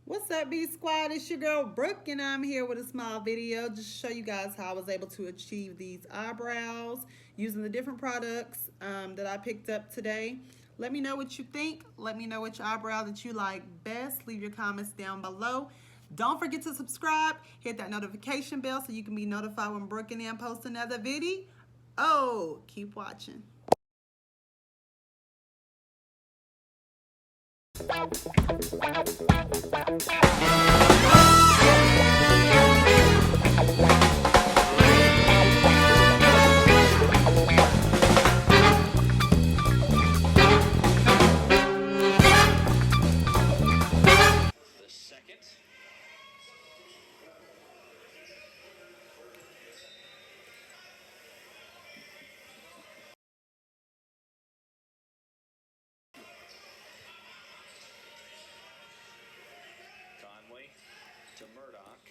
What's up, B Squad? It's your girl Brooke, and I'm here with a small video just to show you guys how I was able to achieve these eyebrows using the different products that I picked up today. Let me know what you think. Let me know which eyebrow that you like best. Leave your comments down below. Don't forget to subscribe. Hit that notification bell so you can be notified when Brooke-N-NEM posts another video. Oh, keep watching. To Murdoch.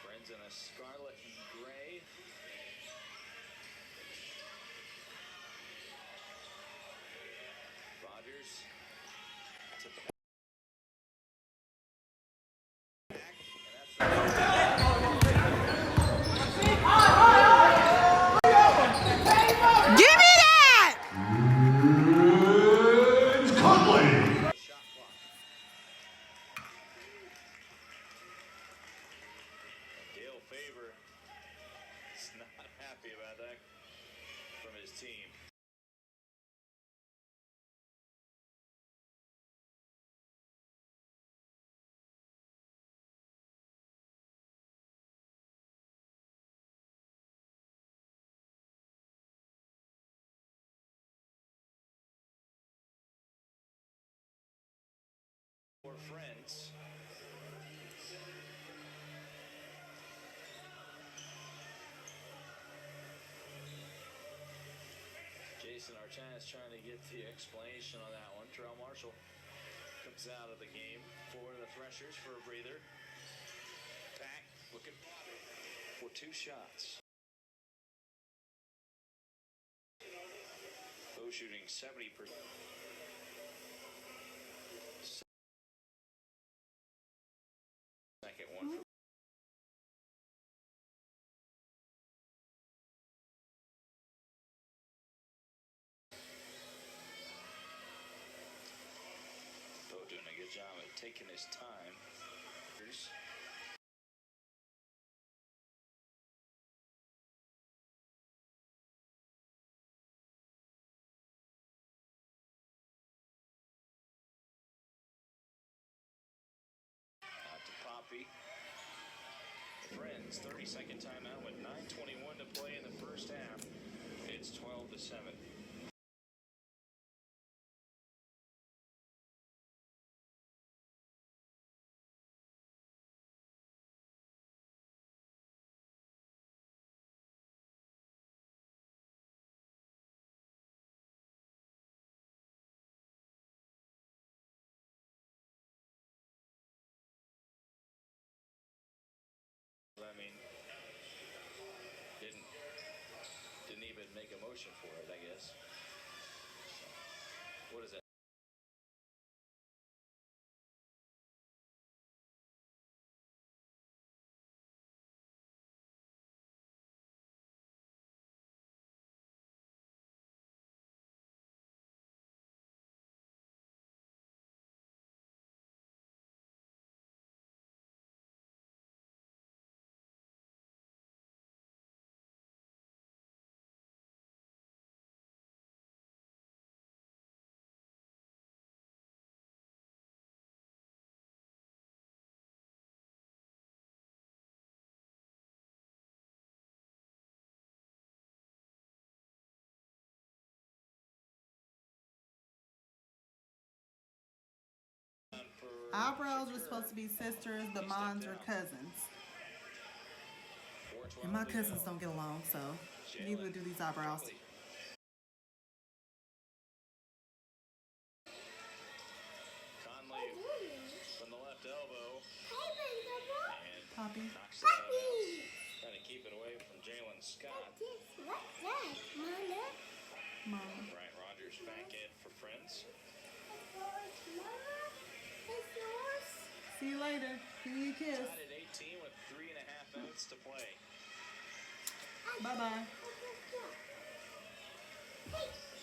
Friends in a scarlet and gray. Rogers to back, and that's Give me that! shot clock. Dale Favor is not happy about that from his team. For friends. Jason Archan's trying to get the explanation on that one. Terrell Marshall comes out of the game for the Threshers for a breather. Back looking for two shots. Bow shooting 70%. Second one for Bo doing a good job at taking his time. Out to Poppy. Friends, 30-second timeout with 9:21 to play in the first half. It's 12-7. I mean, didn't even make a motion for it, I guess. So, what is that? Eyebrows are supposed to be sisters, but mine are cousins. And my cousins don't get along, so neither do these eyebrows. Conley from the left elbow. And Poppy. knocks it out of bounds. Trying to keep it away from Jalen Scott. Mama. Bryant Rogers See you later. Give me a kiss. Tied at 18 with 3.5 minutes to play. Bye-bye.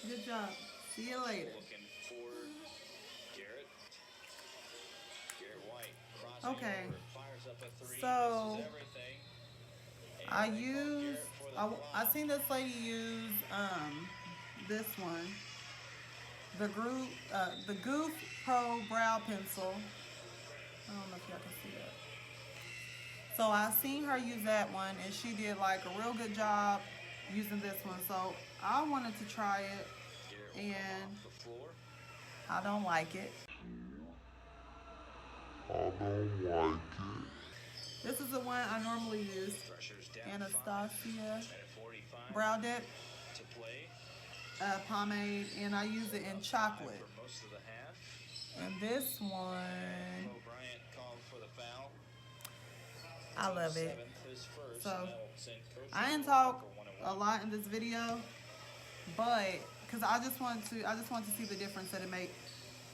Good job. See you later. Looking for Garrett. Garrett White crossing Okay. over, fires up a three, So, misses everything. And I they call used, Garrett for the block. I seen this lady use this one, the GOOF Pro Brow Pencil. I don't know if y'all can see that. So I seen her use that one, and she did like a real good job using this one. So I wanted to try it, Garrett and off the floor. I don't like it. This is the one I normally use, Threshers down ANASTASIA at 45 Brow Dip to play. pomade, and I use it in chocolate. For most of the half. And this one, O'Brien called for the foul. I love it. Seventh, his first, So, and that'll send Coach I didn't Walker talk 1-1. a lot in this video, but because I just want to see the difference that it makes.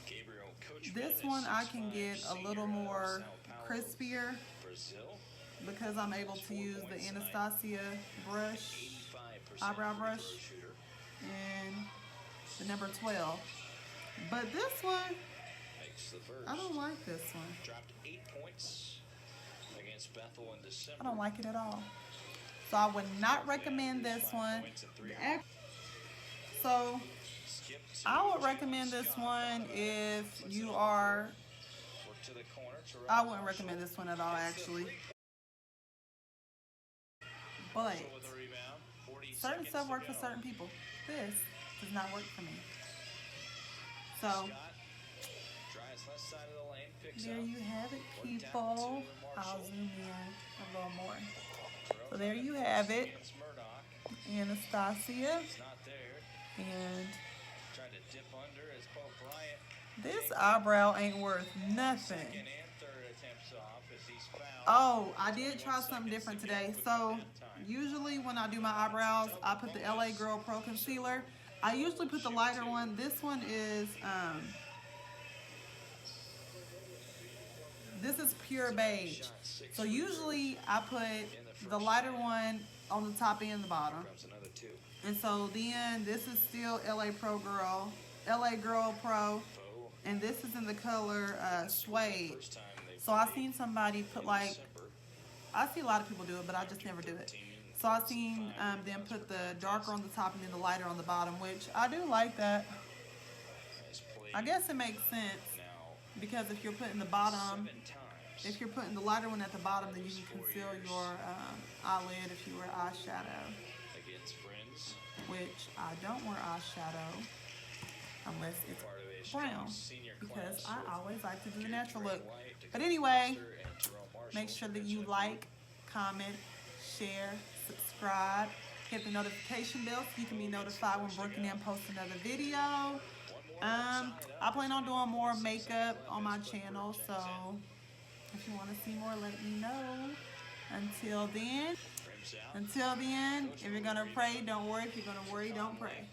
Gabriel Coach This Ben one is I can 6'5", get a senior little out of more Sao Paulo, crispier Brazil. because I'm able to use the ANASTASIA brush, 85% eyebrow free brush, throw shooter. and the number 12. But this one, Makes the first. I don't like this one. Dropped 8 points against Bethel in December. I don't like it at all. So I would not recommend this one. So Skip to I would recommend this one if you are, work to the corner to I wouldn't recommend this one at all actually. But Marshall with a rebound. 40 certain seconds stuff to works for go. certain people. This does not work for me. So Scott tries left side of the lane, picks there up. you have it, Work down people. to I'll Marshall. zoom in a little more. Throws So there it you have it, against Murdoch. Anastasia. It's not there. And Tried to dip under as Paul Bryant. this eyebrow ain't worth nothing. Second and third attempts off as he's fouled. Oh, I did try something different today. So usually when I do my eyebrows, I put the LA Girl Pro Concealer. I usually put the lighter one. This one is this is pure beige. So usually I put the lighter one on the top and the bottom. Comes another two. And so then this is still LA Girl Pro, Bo, and this is in the color suede. first time they've So I played seen somebody put in like, December. I see a lot of people do it, but I just never do it. So I seen them put the darker on the top and then the lighter on the bottom, which I do like that. Has played I guess it makes sense now because if you're putting the bottom, 7 times. if you're putting the lighter one at the bottom, then you can conceal your eyelid if you wear eyeshadow, Against friends. which I don't wear eyeshadow unless it's Part of a brown strong senior because class I always like to do the with natural Trey look. White, But Dakota anyway, Foster, and Jerome Marshall. make sure that you Mentioned like, comment, share, subscribe, hit the notification bell so you can be notified when Brooke-N-NEM posts another video. I plan on doing more makeup on my channel, so if you want to see more, let me know. Until then, rims out. if you're gonna pray, don't worry. If you're gonna worry, don't pray.